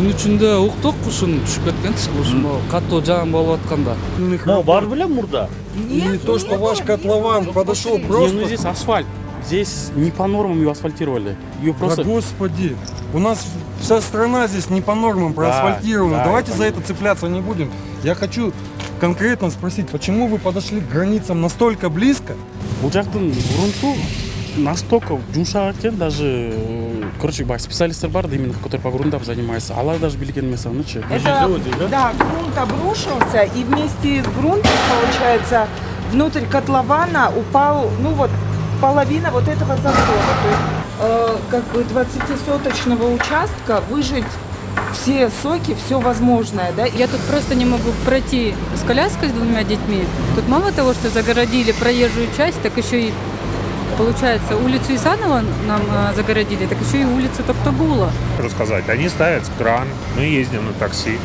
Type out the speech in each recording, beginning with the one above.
Түн ичинде уктук, ушун түшүп кеткенчи, ушуну катуу жаан болуп атканда. Но бар белем мурда? Не то, что ваш котлован подошел просто... Не, здесь асфальт. Здесь не по нормам ее асфальтировали. Ее просто... Да господи, у нас вся страна здесь не по нормам проасфальтирована. да, Давайте за это цепляться не будем. Я хочу конкретно спросить, почему вы подошли к границам настолько близко? Бул жактын грунту настолько жумшак экен, даже, короче, специалисттер бар, именно, которые по грунтам занимаются. Алар даже билген эмес анычы. Это, да, грунт обрушился, и вместе с грунтом, получается, внутрь котлована упал, ну вот, половина вот этого забора. То есть, как бы 20-соточного участка выжить все соки, все возможное, да? Я тут просто не могу пройти с коляской с двумя детьми. Тут мало того, что загородили проезжую часть, так еще и, получается, улицу Исанова нам загородили, так еще и улицу Токтогула. Рассказать, они ставят кран, мы ездим на такси.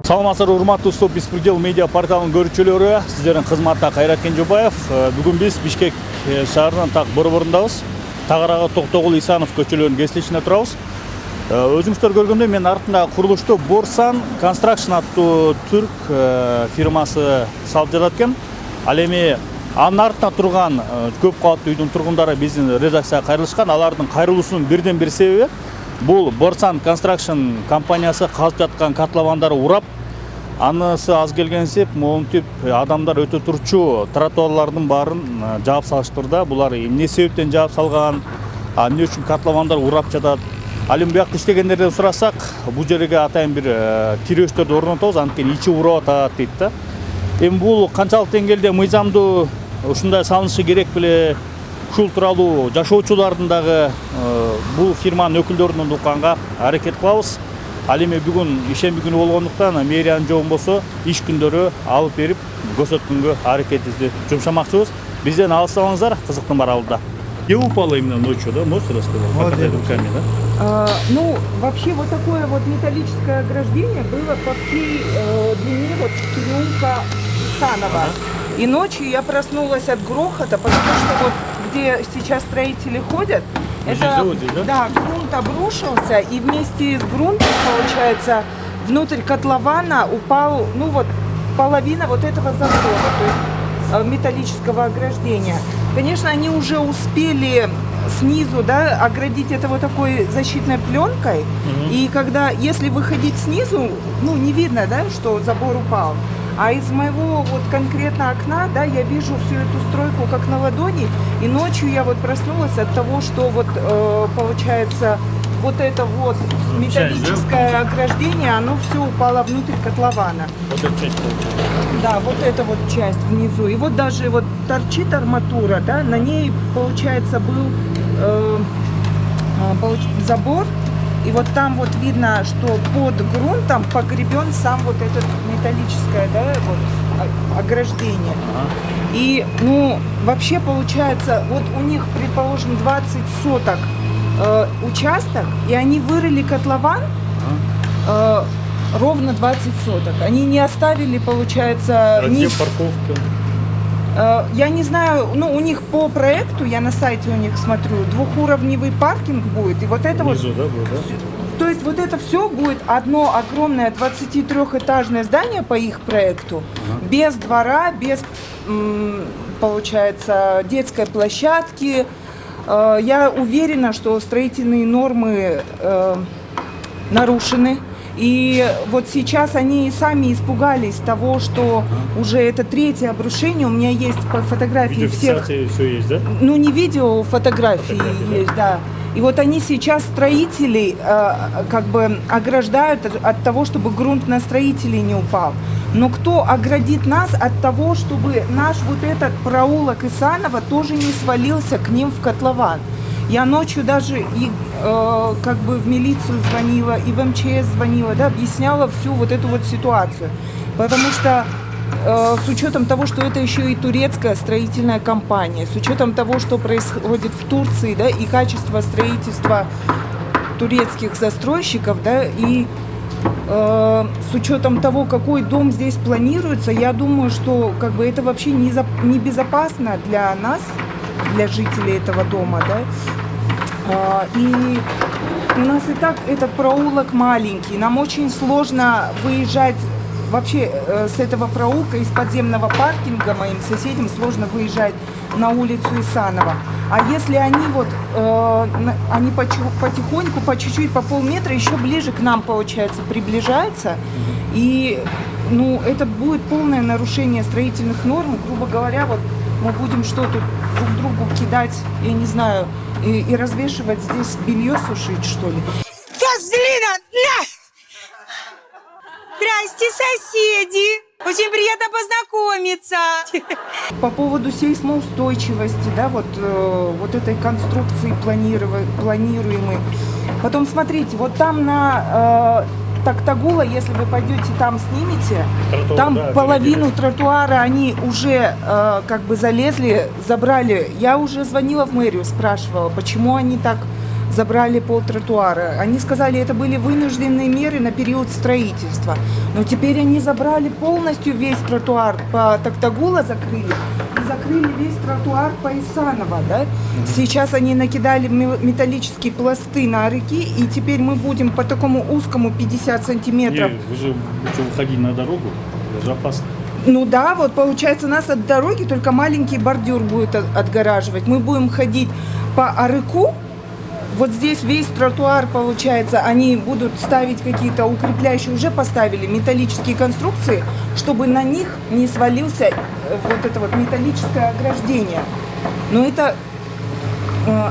Саламатсыздар, урматтуу Стоп Беспредел медиа порталынын көрүүчүлөрү, сиздердин кызматта Кайрат Кенжебаев. Бүгүн биз Бишкек шаарынын так борборундабыз. Тагыраагы Токтогул Исанов көчөлөрүнүн кесилишинде турабыз. Өзүңүздөр көргөндөй, мен артында курулушту Борсан Construction аттуу түрк фирмасы салып жатат экен. Ал эми анын артында турган көп кабаттуу үйдүн тургундары биздин редакцияга кайрылышкан. Алардын кайрылуусунун бирден бир себеби бул Борсан Construction компаниясы казып жаткан котловандарды урап, анысы аз келгенсип, монтип адамдар өтө турчу тротуарлардын баарын жаап салыштырды. Булар эмне себептен жаап салган, эмне үчүн котловандар урап жатат? Ал эми буякта иштегендерден сурасак, бул жерге атайын бир тирөөчтөрдү орнотобуз, анткени ичи урап атат дейт да. Эми бул канчалык деңгээлде мыйзамдуу ушундай салынышы керек беле? Ушул тууралуу жашоочулардын дагы бул фирманын өкүлдөрүнөн укканга аракет кылабыз. Ал эми бүгүн ишемби күнү болгондуктан мэриянын жобун болсо иш күндөрү алып берип көрсөткөнгө аракетибизди жумшамакчыбыз. Бизден алыстабаңыздар, кызыктын бар алдыда. Где упало именно ночью, да? Можете рассказать? Показать руками, да? Ну, вообще вот такое вот металлическое ограждение было по всей длине вот переулка Исанова. И ночью я проснулась от грохота, потому что вот где сейчас строители ходят, это, да, грунт обрушился, и вместе с грунтом, получается, внутрь котлована упал, ну вот, половина вот этого забора, то есть металлического ограждения. Конечно, они уже успели снизу, да, оградить это вот такой защитной пленкой, и когда, если выходить снизу, ну, не видно, да, что забор упал. А из моего вот конкретно окна, да, я вижу всю эту стройку как на ладони, и ночью я вот проснулась от того, что вот получается вот это вот металлическое ограждение, оно все упало внутрь котлована. Вот эта часть получается. Да, вот эта вот часть внизу. И вот даже вот торчит арматура, да, на ней, получается, был забор. И вот там вот видно, что под грунтом погребен сам вот этот металлическое, да, вот ограждение. И, ну, вообще получается, вот у них, предположим, 20 соток участок, и они вырыли котлован ровно 20 соток. Они не оставили, получается... Где парковка? Я не знаю, ну, у них по проекту, я на сайте у них смотрю, двухуровневый паркинг будет, и вот это внизу, вот... да, будет, да? То есть вот это все будет одно огромное 23-этажное здание по их проекту, без двора, без, получается, детской площадки. Я уверена, что строительные нормы нарушены. И вот сейчас они сами испугались того, что уже это третье обрушение. У меня есть фотографии всех. Все есть, да? Ну, не видео, фотографии есть, да. И вот они сейчас строителей как бы ограждают от того, чтобы грунт на строителей не упал. Но кто оградит нас от того, чтобы наш вот этот проулок Исанова тоже не свалился к ним в котлован? Я ночью даже и как бы в милицию звонила, и в МЧС звонила, да, объясняла всю вот эту вот ситуацию. Потому что с учетом того, что это еще и турецкая строительная компания, с учетом того, что происходит в Турции, да, и качество строительства турецких застройщиков, да, и с учетом того, какой дом здесь планируется, я думаю, что как бы это вообще не безопасно для нас, для жителей этого дома, да. И У нас и так этот проулок маленький. Нам очень сложно выезжать вообще с этого проулка, из подземного паркинга. Моим соседям сложно выезжать на улицу Исанова. А если они они потихоньку, по чуть-чуть, по полметра, еще ближе к нам, получается, приближаются. И это будет полное нарушение строительных норм. Грубо говоря, вот мы будем что тут друг другу кидать, я не знаю, и развешивать здесь белье сушить, что ли. Козлина! Здрасте, соседи! Очень приятно познакомиться. По поводу сейсмоустойчивости, да, вот этой конструкции планируемой. Потом смотрите, вот там на Токтагула, если вы пойдете там снимете, там половину тротуара они уже залезли, забрали. Я уже звонила в мэрию, спрашивала, почему они так забрали полтротуара. Они сказали, это были вынужденные меры на период строительства. Но теперь они забрали полностью весь тротуар по Токтагула, закрыли весь тротуар по Исанова, да? Сейчас они накидали металлические пласты на реки, и теперь мы будем по такому узкому 50 сантиметров. Вы же выходить на дорогу, это же опасно. Ну да, вот получается нас от дороги только маленький бордюр будет отгораживать. Мы будем ходить по Арыку. Вот здесь весь тротуар, получается, они будут ставить какие-то укрепляющие, уже поставили металлические конструкции, чтобы на них не свалился вот это вот металлическое ограждение. Но это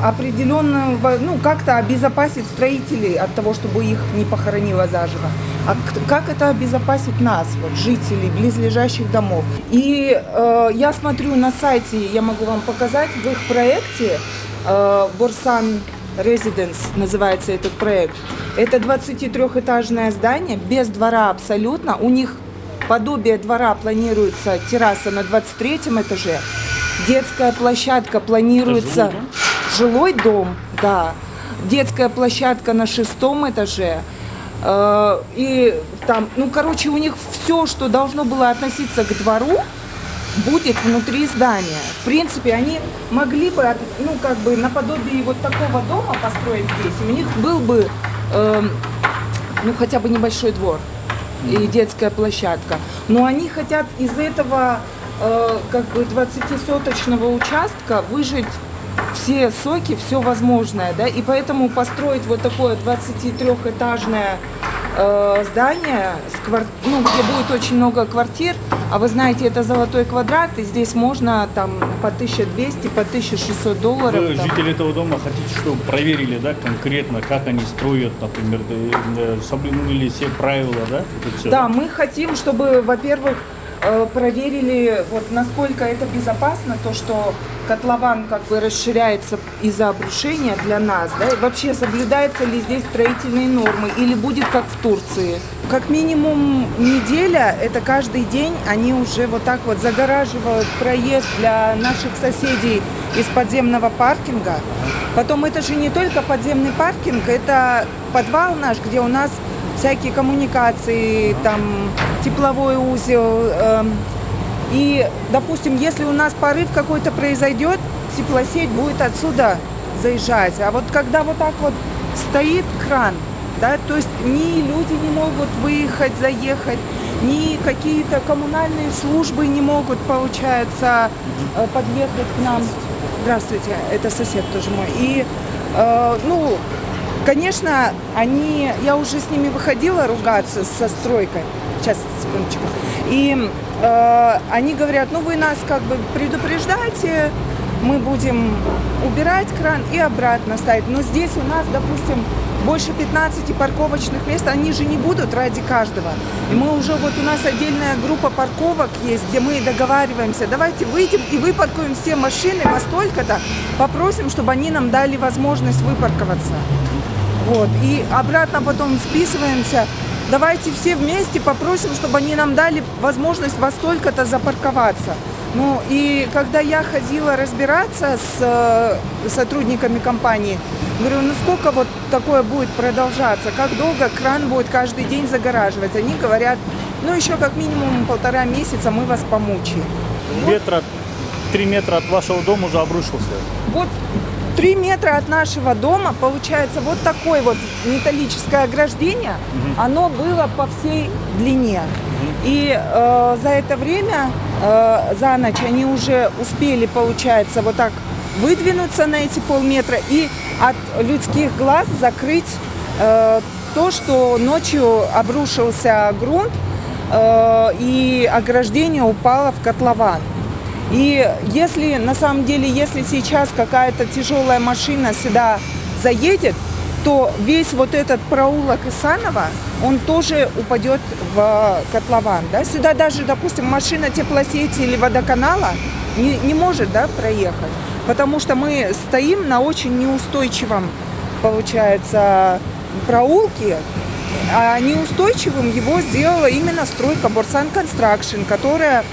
определенно, как-то обезопасит строителей от того, чтобы их не похоронило заживо. А как это обезопасит нас, вот, жителей близлежащих домов? И я смотрю на сайте, я могу вам показать, в их проекте Борсан Residence называется этот проект. Это 23-этажное здание, без двора абсолютно. У них подобие двора планируется терраса на 23-м этаже. Детская площадка планируется... Жилой дом, да. Детская площадка на 6-м этаже. И там, у них все, что должно было относиться к двору, будет внутри здания. В принципе, они могли бы, наподобие вот такого дома построить здесь. И у них был бы, хотя бы небольшой двор и детская площадка. Но они хотят из этого, 20-соточного участка выжать все соки, все возможное, да, и поэтому построить вот такое 23-этажное здание, где будет очень много квартир, а вы знаете, это золотой квадрат, и здесь можно там по 1200, по $1600. Вы, жители этого дома, хотите, чтобы проверили, да, конкретно, как они строят, например, соблюдали все правила, да? Да, мы хотим, чтобы, во-первых, проверили, вот насколько это безопасно, то, что котлован расширяется из-за обрушения для нас, да, и вообще соблюдаются ли здесь строительные нормы, или будет как в Турции. Как минимум неделя, это каждый день они уже вот так вот загораживают проезд для наших соседей из подземного паркинга. Потом это же не только подземный паркинг, это подвал наш, где у нас всякие коммуникации, там тепловой узел. И, допустим, если у нас порыв какой-то произойдет, теплосеть будет отсюда заезжать. А вот когда вот так вот стоит кран, да, то есть ни люди не могут выехать, заехать, ни какие-то коммунальные службы не могут, получается, подъехать к нам. Здравствуйте, это сосед тоже мой. И, конечно, я уже с ними выходила ругаться со стройкой. Сейчас, секундочку. И они говорят, вы нас предупреждайте, мы будем убирать кран и обратно ставить. Но здесь у нас, допустим, больше 15 парковочных мест, они же не будут ради каждого. И мы уже, у нас отдельная группа парковок есть, где мы договариваемся, давайте выйдем и выпаркуем все машины во столько-то, попросим, чтобы они нам дали возможность выпарковаться. Вот. И обратно потом списываемся. Давайте все вместе попросим, чтобы они нам дали возможность во столько-то запарковаться. И когда я ходила разбираться с сотрудниками компании, говорю, сколько вот такое будет продолжаться, как долго кран будет каждый день загораживать. Они говорят, еще как минимум 1,5 месяца мы вас помучаем. 3 метра от вашего дома уже обрушился. Вот 3 метра от нашего дома получается вот такое вот металлическое ограждение. Оно было по всей длине. И за это время, за ночь, они уже успели, получается, вот так выдвинуться на эти полметра и от людских глаз закрыть то, что ночью обрушился грунт и ограждение упало в котлован. И если, на самом деле, если сейчас какая-то тяжелая машина сюда заедет, то весь вот этот проулок Исанова, он тоже упадет в котлован. Да? Сюда даже, допустим, машина теплосети или водоканала не может, да, проехать, потому что мы стоим на очень неустойчивом, получается, проулке, а неустойчивым его сделала именно стройка Борсан Construction, которая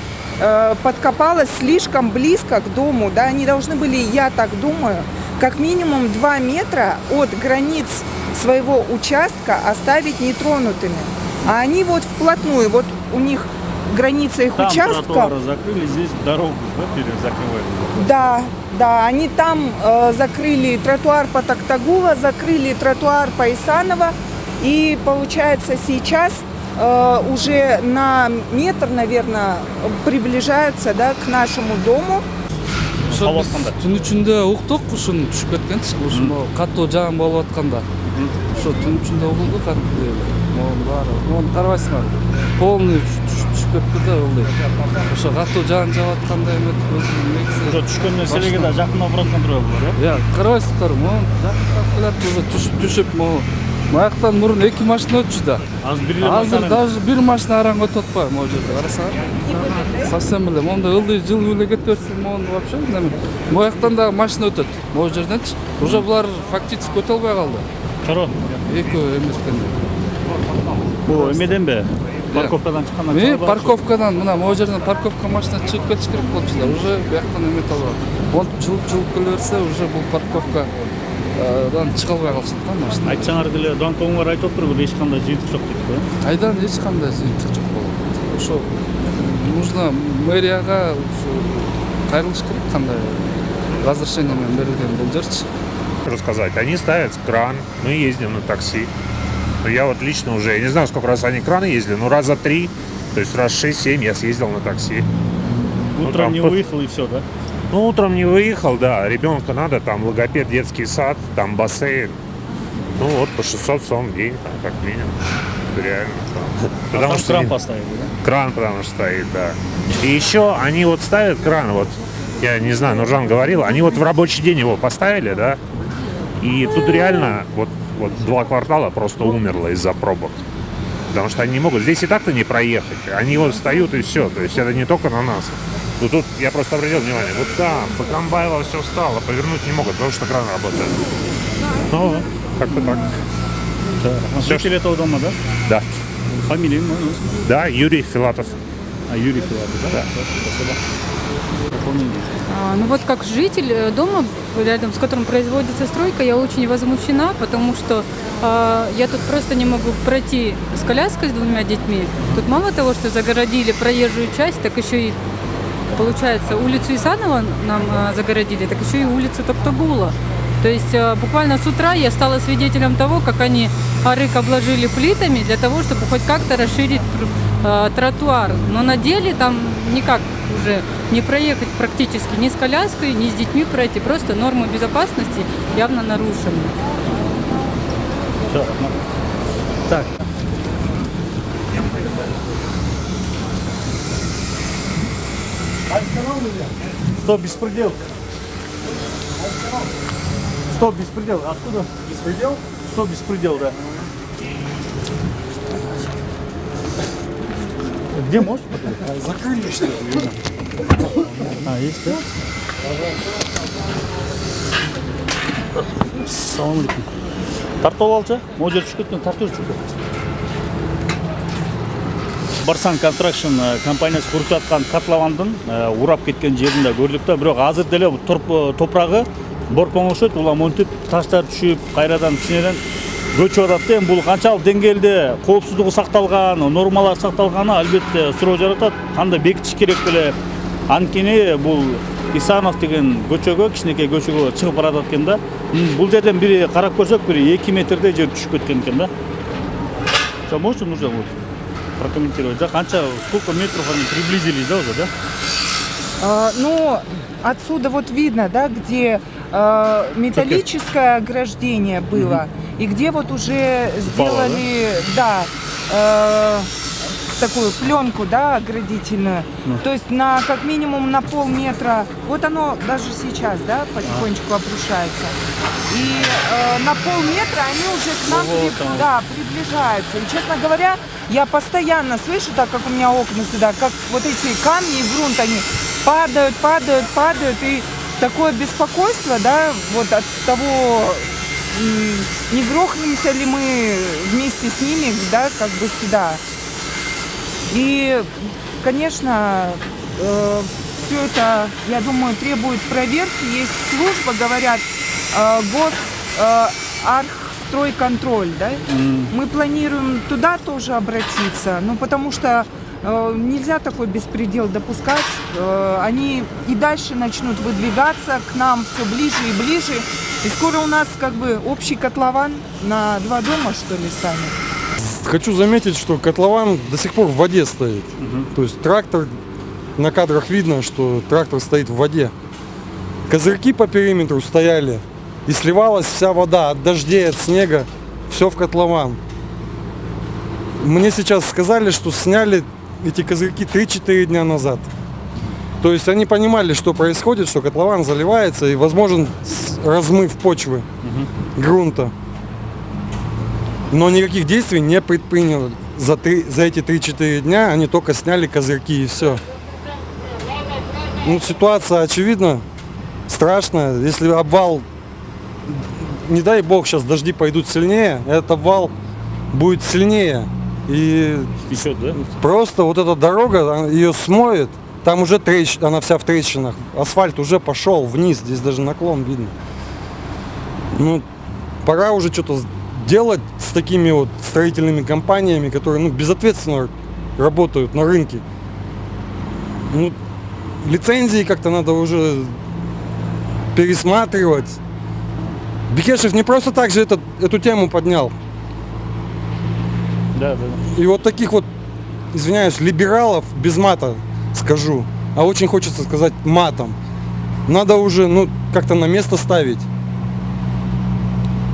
подкопалась слишком близко к дому. Да? Они должны были, я так думаю, как минимум 2 метра от границ своего участка оставить нетронутыми. А они вот вплотную, вот у них граница их Там участка. тротуары закрыли, здесь дорогу, да, закрывают. Да, да, они там закрыли тротуар по Токтагула, закрыли тротуар по Исанова. И получается сейчас уже на метр, наверное, приближаются, да, к нашему дому. ошо биз түн ичинде уктук, ушуну түшүп кеткенбиз. Ушу катуу жаан болуп атканда. Ошо түн ичинде угулдук, могу баары. Мону карабайсыңар. Полный түшүп кетти да ылдый. Ошо катуу жаан жаап атканда эметип өзүнүн негизи. Ошо түшкөн нерселерге да жакындап бараткан турат, Я, карабайсыздар, могу жакындап келат, уже түшүп, могу маяктан мурун 2 машина өтчү да. Азыр даже 1 машина араң өтүп атпайбы могу жерде, карасаңар. Совсем эле мондай ылдый жыл эле кетип берсе, могу вообще неме. Маяктан да машина өтөт. Могу жерденчи. Уже булар фактически өтө албай калды. Чорон. Экөө эмескенде. Бул эмеденби? Парковкадан чыккандан Мен парковкадан, мына могу жерден парковка машина чыгып кетиш керек болчу да. Уже бияктан эмете албай. Он чылып келе берсе, уже бул парковка чыга албай калышат да машина. Айтсаңар деле Донкоңгор айтып отур, эч кандай жыйынтык жок дейт го. Кайдан эч кандай жыйынтык жок болот. Ошо нужно мэрияга кайрылыш керек, кандай разрешение менен берилген бул жерчи. Рассказать. Они ставят кран, мы ездим на такси. Но я вот лично уже, я не знаю, сколько раз они краны ездили, но раза 3, то есть раз 6-7 я съездил на такси. Утром там не выехал и все, да? Ну, утром не выехал, да, ребенка надо, там логопед, детский сад, там бассейн. Ну вот, по 600 сом в день, там, как минимум. Это реально. Потому что кран поставили, да? Кран, потому что стоит, да. И еще они вот ставят кран, вот, я не знаю, Нуржан говорил, они вот в рабочий день его поставили, да, и тут реально вот 2 квартала просто умерло из-за пробок. Потому что они не могут, здесь и так-то не проехать, они вот встают и все, то есть это не только на нас. Но тут я просто обратил внимание, вот там, по Камбаева все встало, повернуть не могут, потому что кран работает. Ну, как-то так. Да. Житель этого дома, да? Да. Фамилия, Да, Юрий Филатов. А Юрий Филатов, да? Спасибо. Ну вот как житель дома, рядом с которым производится стройка, я очень возмущена, потому что я тут просто не могу пройти с коляской с 2 детьми. Тут мало того, что загородили проезжую часть, так еще и, получается, улицу Исанова нам загородили, так еще и улицу Токтагула. То есть буквально с утра я стала свидетелем того, как они арык обложили плитами для того, чтобы хоть как-то расширить тротуар. Но на деле там никак уже не проехать практически ни с коляской, ни с детьми пройти. Просто нормы безопасности явно нарушены. Все. Так. Стоп, беспредел. Стоп, беспредел. Откуда? Беспредел? Стоп, беспредел, да. Где можешь показать? Закрыли, что ли? А, есть, да? Салам алейкум. Тартып алчы? Могу жер түшүп кеткен, тартып жүрчү. Борсан Construction компаниясы куруп жаткан котловандын урап кеткен жеринде көрдүк да, бирок азыр деле топурагы борпоңошот, ула монтип таштар түшүп, кайрадан ичинен көчүп атат да. Бул канчалык деңгээлде коопсуздугу сакталган, нормалар сакталганы албетте суроо жаратат. Кандай бекитиш керек беле? Анткени бул Исанов деген көчөгө, кичинекей көчөгө чыгып баратат экен да. Бул жерден бири карап көрсөк, бири 2 метрдей жер түшүп кеткен экен да. Можете, Нуржан, вот прокомментировать, да? Сколько метров они приблизились, да, уже, да? Ну, отсюда вот видно, да, где металлическое ограждение было, и где вот уже сделали, да, такую пленку, да, оградительную. То есть на как минимум на полметра. Вот оно даже сейчас, да, потихонечку обрушается. И на полметра они уже к нам приближаются. И, честно говоря, я постоянно слышу, так как у меня окна сюда, как вот эти камни и грунт, они падают. И такое беспокойство, да, вот от того, не грохнемся ли мы вместе с ними, да, как бы сюда. И, конечно, все это, я думаю, требует проверки. Есть служба, говорят, Госархстройконтроль, да? Мы планируем туда тоже обратиться, ну, потому что нельзя такой беспредел допускать. Они и дальше начнут выдвигаться к нам все ближе и ближе. И скоро у нас как бы общий котлован на 2 дома, что ли, станет. Хочу заметить, что котлован до сих пор в воде стоит. То есть трактор, на кадрах видно, что трактор стоит в воде. Козырьки по периметру стояли, и сливалась вся вода от дождей, от снега, все в котлован. Мне сейчас сказали, что сняли эти козырьки 3-4 дня назад. То есть они понимали, что происходит, что котлован заливается и возможен размыв почвы, грунта. Но никаких действий не предприняли. За эти 3-4 дня они только сняли козырьки и все. Ну, ситуация очевидна, страшная. Если обвал, не дай бог, сейчас дожди пойдут сильнее, этот обвал будет сильнее. И просто вот эта дорога, ее смоет. Там уже она вся в трещинах. Асфальт уже пошел вниз, здесь даже наклон видно. Ну, пора уже что-то делать с такими вот строительными компаниями, которые, ну, безответственно работают на рынке. Ну, лицензии как-то надо уже пересматривать. Бекешев не просто так же эту тему поднял. Да. И вот таких вот, извиняюсь, либералов, без мата скажу, а очень хочется сказать матом, надо уже, ну, как-то на место ставить.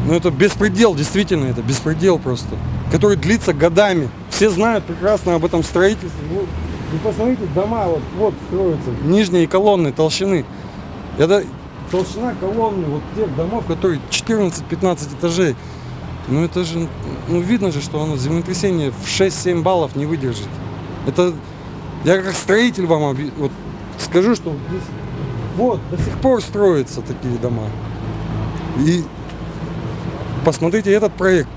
Ну, это беспредел, действительно, это беспредел просто, который длится годами. Все знают прекрасно об этом строительстве. Вот, вы посмотрите, дома вот строятся, нижние колонны толщины. Это толщина колонны вот тех домов, которые 14-15 этажей. Ну, это же, ну, видно же, что оно землетрясение в 6-7 баллов не выдержит. Это, я как строитель вам вот скажу, что здесь вот до сих пор строятся такие дома. И посмотрите этот проект.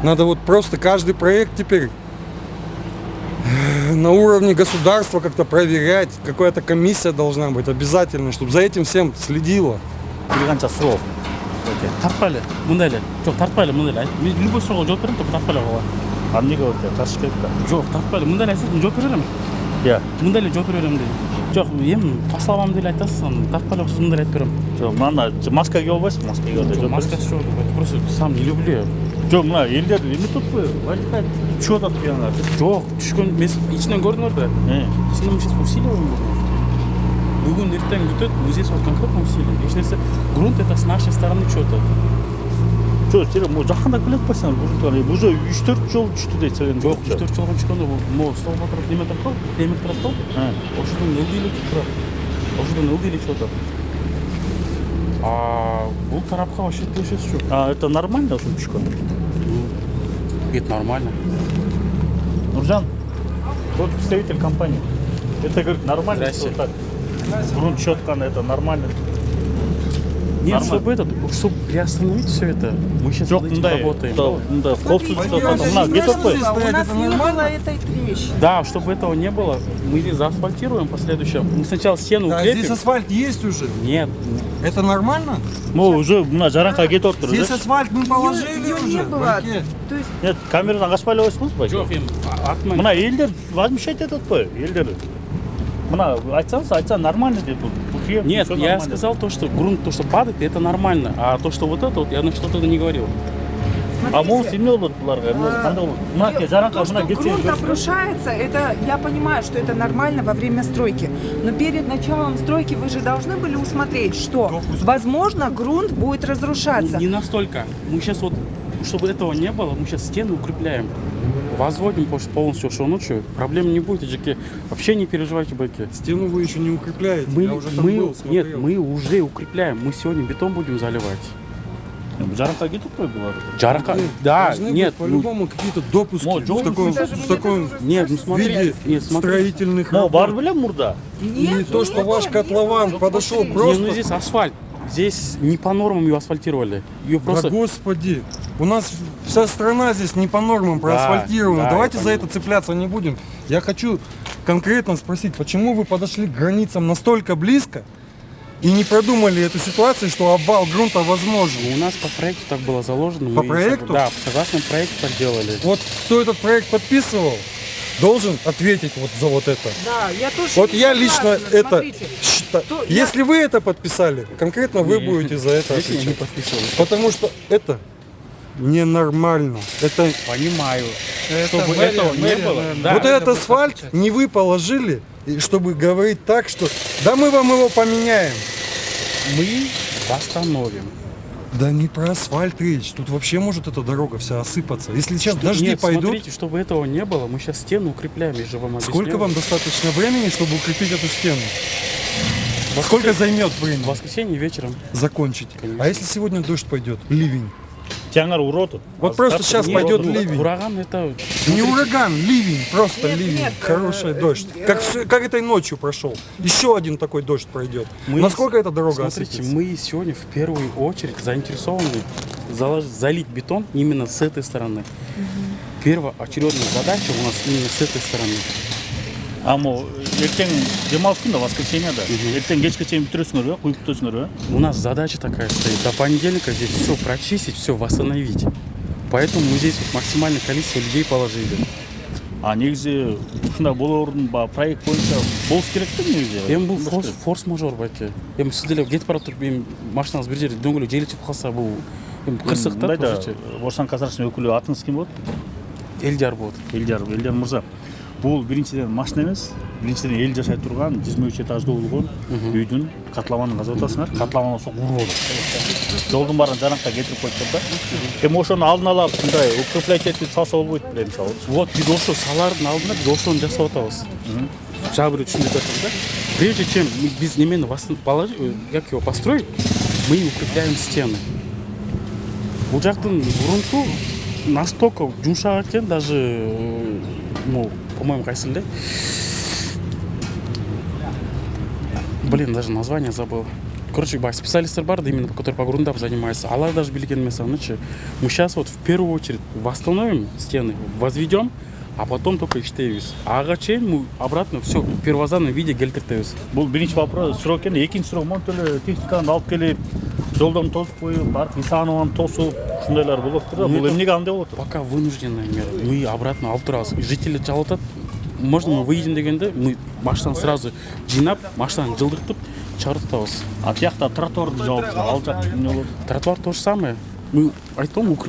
Надо вот просто каждый проект теперь на уровне государства как-то проверять. Какая-то комиссия должна быть обязательно, чтобы за этим всем следила. Тартпайлы, мындай эле. Жок, тартпайлы, мындай эле. Мен любой суроого жооп берем, топ тартпайлы кылгыла. Эмнеге каршы келип да? Жок, тартпайлы, мындай эле айтсаң жооп бере берем. Иә. Мындай эле жооп бере берем дейм. Жок, эми паслабам деп айтасыз, тартпайлы болсо мындай эле айтып берем. Жок, мына маска кийип албайсызбы? Маска кийип алып жооп. Маскасы жок, просто сам не люблю. Жок, мына элдер эме туртпу? Валикай түшүп атат жанагы. Жок, түшкөн мен ичинен көрдүңөр да. Ичинен сейчас усиливаем. Бүгін ертең бүтөт, здесь вот конкретно усилим. Эч нерсе, грунт это с нашей стороны что-то. Жок, сен жакында билет атпайсыңар, грунт уже 3-4 жол түштү дейт сен. Жок, 3-4 жолго түшкөндө бул стол отуруп неме турат, темир турат го. Ошодон ылдый эле турат. Ошодон ылдый эле чыгат. А бул тарапка вообще тиешеси жок. А это нормально ошо түшкөн? Это нормально. Нуржан, вот представитель компании. Это, говорит, нормально, что так? Грунт щеткан, это нормально. Нет, чтобы приостановить все это, мы сейчас над этим работаем. Да, в кофту где-то У нас не было этой трещины. Да, чтобы этого не было, мы здесь заасфальтируем последующем. Мы сначала стену укрепим. Здесь асфальт есть уже? Нет. Это нормально? Мы уже мына жаранка кетип отур. Здесь асфальт мы положили Её уже. не было. То есть Нет, камерадан качпай эле койсуңузбу? Жок, артынан. Мына элдер возмущать этет го, элдер. Мына айтсаңыз, айтса нормально деп. Бул хлеб. Нет, всё я нормально. сказал то, что грунт, то, что падает, это нормально. А то, что вот это вот, я на что-то не говорил. А мол эмне болот буларга? Кандай болот? Мына жаранка То, что мына кетсең грунт обрушается, это я понимаю, что это нормально во время стройки. Но перед началом стройки вы же должны были усмотреть, что, возможно, грунт будет разрушаться. Не настолько. Мы сейчас вот, чтобы этого не было, мы сейчас стены укрепляем. Возводим полностью шонучую. Проблем не будет, Джеки. Вообще не переживайте, байки. Стену вы еще не укрепляете. Я уже там был, смотрел. Нет, мы уже укрепляем. Мы сегодня бетон будем заливать. жаранка кетип кой булар. Жарака, да, Должны нет, быть по-любому какие-то допуски в таком нет, ну смотри, виде нет, смотри. строительных Но бар работ. белем мурда. И то, что ваш котлован подошел Не, ну просто... здесь асфальт. Здесь не по нормам ее асфальтировали. Ее просто... Да господи, у нас вся страна здесь не по нормам проасфальтирована. да, Давайте я за это цепляться не будем. Я хочу конкретно спросить, почему вы подошли к границам настолько близко и не продумали эту ситуацию, что обвал грунта возможен? У нас по проекту так было заложено. По мы проекту? Да, согласно проекту так делали. Вот кто этот проект подписывал, должен ответить вот за вот это. Да, я тоже Вот не я согласна. лично это Смотрите, считаю. то я- Если вы это подписали, конкретно вы Не, будете за это Если я не отвечать. подписывал. Потому что это ненормально. Это Понимаю. Чтобы этого не было. Да. вот этот асфальт не вы положили, и чтобы говорить так, что да мы вам его поменяем. Мы восстановим. Да не про асфальт речь. Тут вообще может эта дорога вся осыпаться. Если сейчас дожди Нет, пойдут, смотрите, чтобы этого не было, мы сейчас стену укрепляем, я же вам объясняю. сколько вам достаточно времени, чтобы укрепить эту стену? Сколько займет В времени воскресенье вечером. закончить? А если сегодня дождь пойдет, ливень? Тяңар уроту. Вот просто сейчас Нет, пойдет ну, ливень. Ураган это... Не ураган, ливень, просто Нет, ливень, нет, хороший дождь. Как этой ночью прошел. Еще один такой дождь пройдет. Мы- Насколько эта дорога Смотрите, осыпется? мы сегодня в первую очередь заинтересованы залить бетон именно с этой стороны. Первоочередная задача у нас именно с этой стороны. А мо эртең демалыс күнү воскресенье да. Эртең кечке чейин бүтүрөсүңөр, куюп бүтөсүңөр. У нас задача такая стоит. До понедельника здесь все прочистить, все восстановить. Поэтому мы здесь вот максимальное количество людей положили. А негизи ушундай болоордун проект боюнча болуш керек да негизи. Эми бул форс-мажор байке. Эми сиз деле кетип бара туруп эми машинаңыз бир жерде дөңгөлөк желичип калса бул эми кырсык да Мындайда тоже. Орсан Казарчынын өкүлү атыңыз ким болот? Элдияр болот. Элдияр мырза. Бул биринчиден машина эмес, биринчиден эл жашай турган 23 этаждуу болгон үйдүн котлованын казып атасыңар. Котлован болсо куруу болот. Жолдун баарын жаранка кетирип коюптур да. Эми ошону алдын ала мындай укреплять этип салса болбойт белем мисалы. Вот биз ошо салардын алдында биз ошону жасап атабыз. Жабыр бирөө түшүнүп жатат да. Прежде чем биз немени как его построить, мы укрепляем стены. Бул жактын грунту настолько жумшак экен, даже ну, по-моему, кайсы эле. Блин, даже название забыл. Короче, специалисты бар, именно которые по грунтам занимаются. Алар даже билген эмес анычы. Мы сейчас вот в первую очередь восстановим стены, возведем, а потом только иштейбиз. Ага чейин мы обратно все в первозданном виде келтиртебиз. Бул биринчи вопрос, суроо экен. Экинчи суроо монтип эле техниканы алып келип, жолдон тосуп коюп, барып Исанованы тосуп, ушундайлар болот да. Бул эмнеге андай болот? Пока вынужденная мера. Мы обратно алып турабыз. Жители жалып атат. Можно мы выйдем дегенде, мы машинаны сразу жыйнап, машинаны жылдыртып чыгарып атабыз. А тиякта тротуарды жабып, ал жак эмне болот? Тротуар то же самое. Мы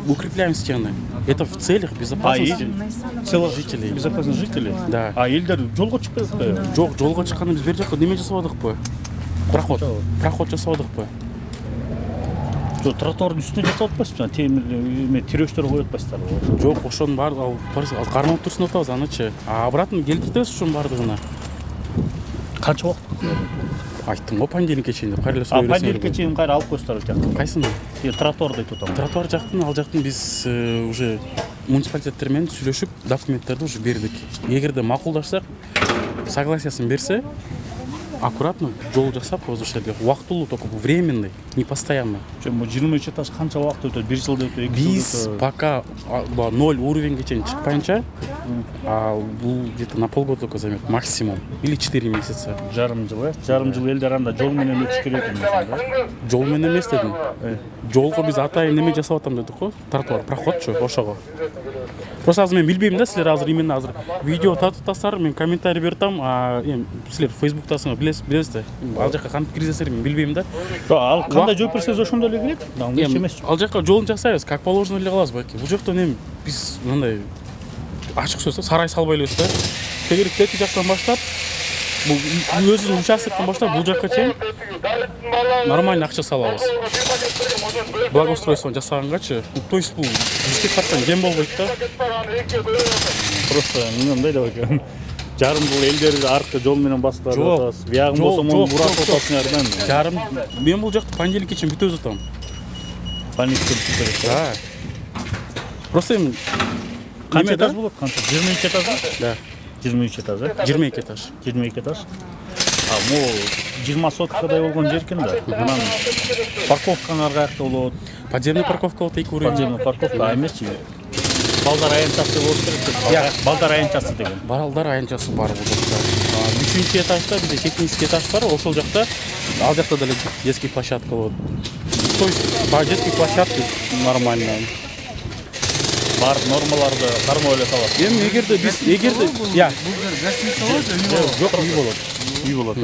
укрепляем стены. Это в целях безопасности жителей. Безопасность жителей? Да. А элдер жолго чыгып атпайбы? Жок, жолго чыкканда биз бер жакка неме жасап атыкпы? Проход жасап атыкпы? Тротуардын үстүнө жасап атпайсызбы? Темир тирөчтөр коюп атпайсыздарбы? Жок, ошонун баары ал кармап турсун атабыз анычы. А обратно келтиртебиз ошонун баардыгына. Канча убакыт? Айттым го понедельникке чейин деп кайра эле А понедельникке чейин кайра алып коесуздар жакты. Кайсыны? Тротуарды айтып атам. Тротуар жактын, ал жактын биз уже муниципалитеттер менен сүйлөшүп документтерди уже бердик. Эгерде макулдашсак, согласиясын берсе, аккуратно жол жасап возвращать. Убактылуу, только временный, не постоянный. 23 этаж канча убакыт өтөт? 1 жылда өтөт, 2 жылда Биз өтөт? пока 0 уровеньге чейин чыкпайынча, бул где-то на полгода только займет максимум или 4 месяца. Жарым жыл, жарым жыл элдер анда жол менен өтүш керек экен да. Жол менен эмес дедим. Жолго биз атайын неме жасап атам дедик го, тротуар, проходчу ошого. Просто азыр мен билбейм да, силер азыр именно азыр видео тартып тастар, мен комментарий берип атам, эми силер Facebooктасыңар, билесиңер. билебиз да. Ал жака кантип киргизесиңер мен билбейм да. Ал кандай жооп берсеңиз ошондой эле келет. Эч эмес. Ал жака жолун жасайбыз, как положено эле кылабыз балки. Бул жакта эми биз мындай ачык сөз сарай салбай элебиз да. Тегерек жактан баштап бул өзүнүн участоктон баштап бул жакка чейин нормально акча салабыз. Благоустройство жасагангачы, то есть бул бизге тарткан жем болбойт да. Просто мындай деп экен. Жарым бул элдерди аркы жол менен басып атабыз. Биягын болсо муну бурап атасыңар да. Жарым мен бул жакты понедельникке чейин бүтөзүп атам. Понедельник. Да. Просто эми Канча этаж болот? Канча? 22 этаж? Да. 23 этаж, 22 этаж. 22 этаж. Могу 20 соткадай болгон жер экен да. Анан парковкаңар каякта болот? Подземный парковка болот 2 уровень. Подземный парковка эмесчи? Балдар аянтчасы болуш керек. Балдар аянтчасы деген. Балдар аянтчасы бар бул жакта. 3-чү этажда бизде технический этаж бар, ошол жакта ал жакта деле детский площадка болот. То есть по детской площадке нормально. Бар нормаларды кармоо эле салат. Эми эгерде биз Бул жер гостиница болот же, үй болот? Жок, үй болот. Үй болот.